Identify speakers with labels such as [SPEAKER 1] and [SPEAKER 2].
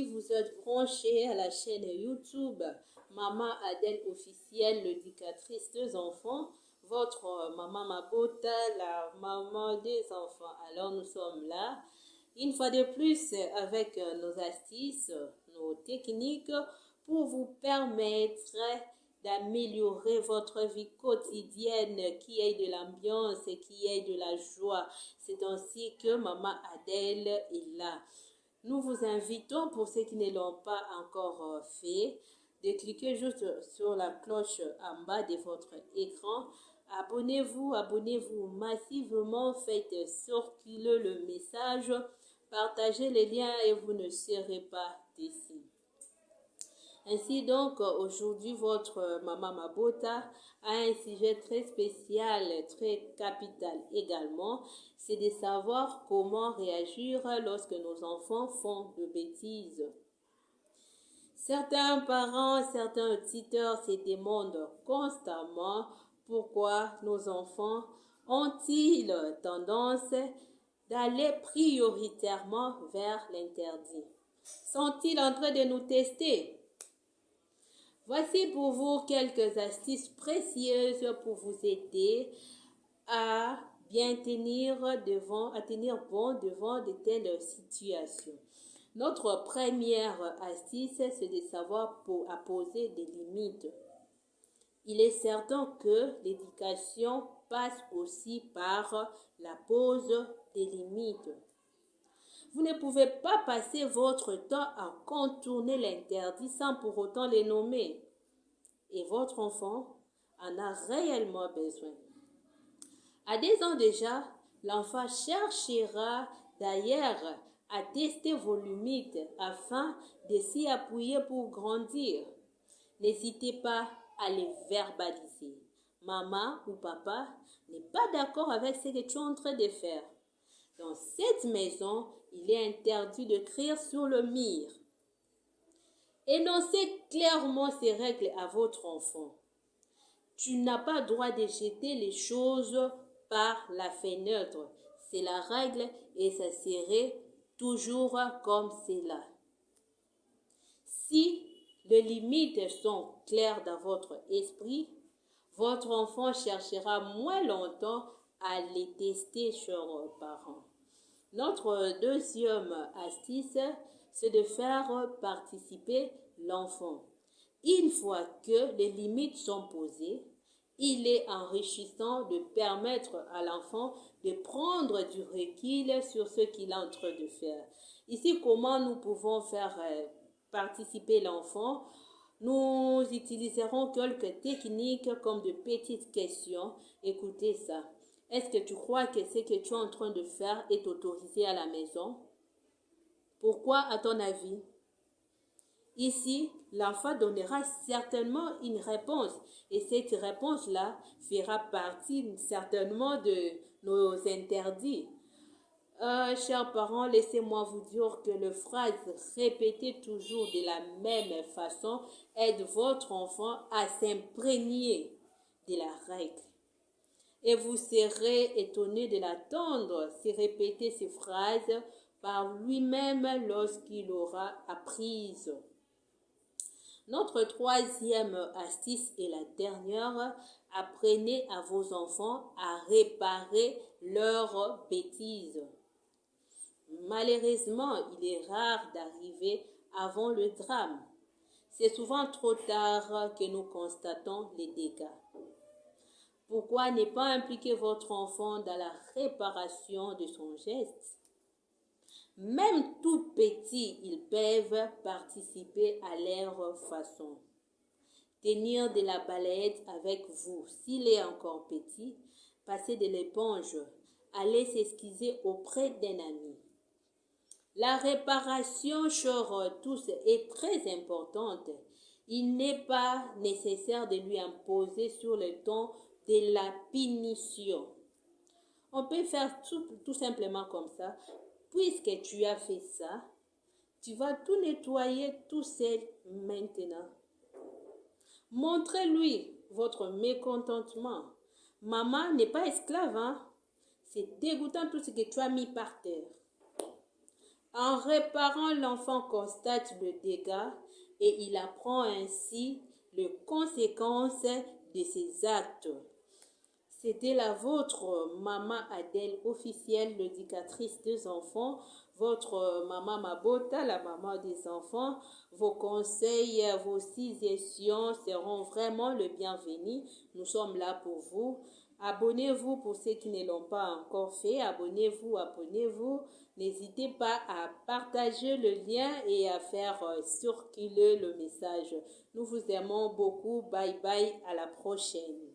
[SPEAKER 1] Vous êtes branchés à la chaîne YouTube Maman Adèle officielle, l'éducatrice des enfants, votre maman Mabota, la maman des enfants. Alors nous sommes là, une fois de plus, avec nos astuces, nos techniques pour vous permettre d'améliorer votre vie quotidienne, qui ait de l'ambiance et qui ait de la joie. C'est ainsi que maman Adèle est là. Nous vous invitons, pour ceux qui ne l'ont pas encore fait, de cliquer juste sur la cloche en bas de votre écran. Abonnez-vous massivement, faites circuler le message, partagez les liens et vous ne serez pas déçus. Ainsi donc, aujourd'hui, votre maman Mabota a un sujet très spécial, très capital également. C'est de savoir comment réagir lorsque nos enfants font de bêtises. Certains parents, certains tuteurs se demandent constamment pourquoi nos enfants ont-ils tendance d'aller prioritairement vers l'interdit. Sont-ils en train de nous tester? Voici pour vous quelques astuces précieuses pour vous aider à bien tenir bon devant de telles situations. Notre première astuce, c'est de savoir poser des limites. Il est certain que l'éducation passe aussi par la pose des limites. Vous ne pouvez pas passer votre temps à contourner l'interdit sans pour autant les nommer. Et votre enfant en a réellement besoin. À 10 ans déjà, l'enfant cherchera d'ailleurs à tester vos limites afin de s'y appuyer pour grandir. N'hésitez pas à les verbaliser. Maman ou papa n'est pas d'accord avec ce que tu es en train de faire. Dans cette maison, il est interdit de crier sur le mur. Énoncez clairement ces règles à votre enfant. Tu n'as pas droit de jeter les choses par la fenêtre. C'est la règle et ça serait toujours comme cela. Si les limites sont claires dans votre esprit, votre enfant cherchera moins longtemps à les tester chez leurs parents. Notre deuxième astuce, c'est de faire participer l'enfant. Une fois que les limites sont posées, il est enrichissant de permettre à l'enfant de prendre du recul sur ce qu'il est en train de faire. Ici, comment nous pouvons faire participer l'enfant? Nous utiliserons quelques techniques comme de petites questions. Écoutez ça. Est-ce que tu crois que ce que tu es en train de faire est autorisé à la maison? Pourquoi, à ton avis? Ici, l'enfant donnera certainement une réponse et cette réponse-là fera partie certainement de nos interdits. Chers parents, laissez-moi vous dire que les phrases répétées toujours de la même façon aident votre enfant à s'imprégner de la règle. Et vous serez étonné de l'attendre se répéter ces phrases par lui-même lorsqu'il aura apprises. Notre troisième astuce et la dernière, apprenez à vos enfants à réparer leurs bêtises. Malheureusement, il est rare d'arriver avant le drame. C'est souvent trop tard que nous constatons les dégâts. Pourquoi ne pas impliquer votre enfant dans la réparation de son geste? Même tout petits, ils peuvent participer à leur façon. Tenir de la balayette avec vous, s'il est encore petit, passer de l'éponge, aller s'excuser auprès d'un ami. La réparation chez tous est très importante. Il n'est pas nécessaire de lui imposer sur le ton de la punition. On peut faire tout simplement comme ça. Puisque tu as fait ça, tu vas tout nettoyer tout seul maintenant. Montrez-lui votre mécontentement. Maman n'est pas esclave, hein? C'est dégoûtant tout ce que tu as mis par terre. En réparant, l'enfant constate le dégât et il apprend ainsi les conséquences de ses actes. C'était la vôtre, maman Adèle, officielle, l'éducatrice des enfants, votre maman Mabota, la maman des enfants. Vos conseils, vos suggestions seront vraiment le bienvenu. Nous sommes là pour vous. Abonnez-vous pour ceux qui ne l'ont pas encore fait. Abonnez-vous, abonnez-vous. N'hésitez pas à partager le lien et à faire circuler le message. Nous vous aimons beaucoup. Bye bye, à la prochaine.